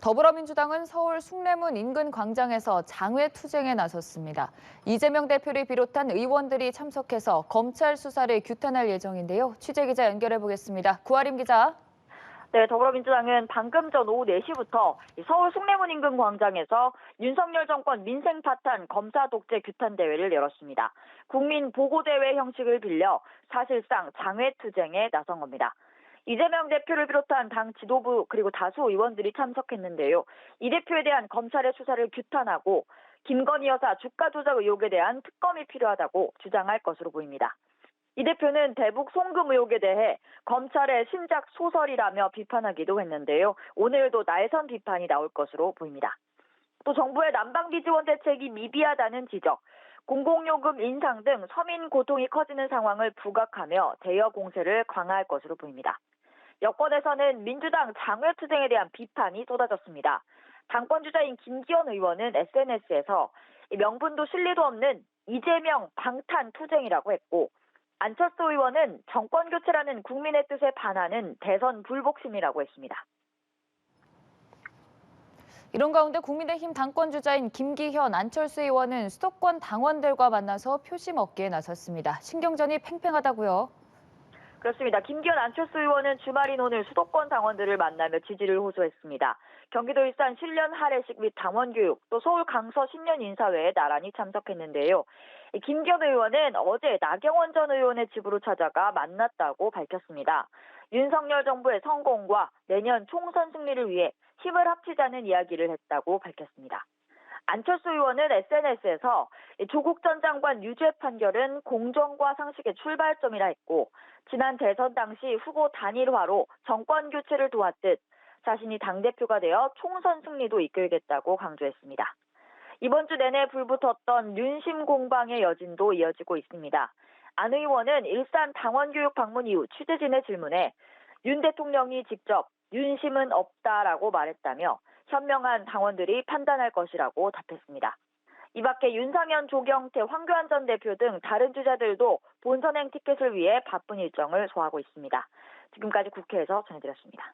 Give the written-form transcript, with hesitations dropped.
더불어민주당은 서울 숭례문 인근 광장에서 장외투쟁에 나섰습니다. 이재명 대표를 비롯한 의원들이 참석해서 검찰 수사를 규탄할 예정인데요. 취재기자 연결해 보겠습니다. 구하림 기자. 네, 더불어민주당은 방금 전 오후 4시부터 서울 숭례문 인근 광장에서 윤석열 정권 민생 파탄 검사 독재 규탄 대회를 열었습니다. 국민 보고대회 형식을 빌려 사실상 장외투쟁에 나선 겁니다. 이재명 대표를 비롯한 당 지도부 그리고 다수 의원들이 참석했는데요. 이 대표에 대한 검찰의 수사를 규탄하고 김건희 여사 주가 조작 의혹에 대한 특검이 필요하다고 주장할 것으로 보입니다. 이 대표는 대북 송금 의혹에 대해 검찰의 신작 소설이라며 비판하기도 했는데요. 오늘도 날선 비판이 나올 것으로 보입니다. 또 정부의 난방비 지원 대책이 미비하다는 지적, 공공요금 인상 등 서민 고통이 커지는 상황을 부각하며 대여 공세를 강화할 것으로 보입니다. 여권에서는 민주당 장외투쟁에 대한 비판이 쏟아졌습니다. 당권 주자인 김기현 의원은 SNS에서 명분도 실리도 없는 이재명 방탄 투쟁이라고 했고, 안철수 의원은 정권 교체라는 국민의 뜻에 반하는 대선 불복심이라고 했습니다. 이런 가운데 국민의힘 당권 주자인 김기현, 안철수 의원은 수도권 당원들과 만나서 표심 얻기에 나섰습니다. 신경전이 팽팽하다고요. 그렇습니다. 김기현, 안철수 의원은 주말인 오늘 수도권 당원들을 만나며 지지를 호소했습니다. 경기도 일산 신년 할애식 및 당원교육, 또 서울 강서 신년 인사회에 나란히 참석했는데요. 김기현 의원은 어제 나경원 전 의원의 집으로 찾아가 만났다고 밝혔습니다. 윤석열 정부의 성공과 내년 총선 승리를 위해 힘을 합치자는 이야기를 했다고 밝혔습니다. 안철수 의원은 SNS에서 조국 전 장관 유죄 판결은 공정과 상식의 출발점이라 했고, 지난 대선 당시 후보 단일화로 정권 교체를 도왔듯 자신이 당대표가 되어 총선 승리도 이끌겠다고 강조했습니다. 이번 주 내내 불붙었던 윤심 공방의 여진도 이어지고 있습니다. 안 의원은 일산 당원교육 방문 이후 취재진의 질문에 윤 대통령이 직접 윤심은 없다라고 말했다며 현명한 당원들이 판단할 것이라고 답했습니다. 이 밖에 윤상현, 조경태, 황교안 전 대표 등 다른 주자들도 본선행 티켓을 위해 바쁜 일정을 소화하고 있습니다. 지금까지 국회에서 전해드렸습니다.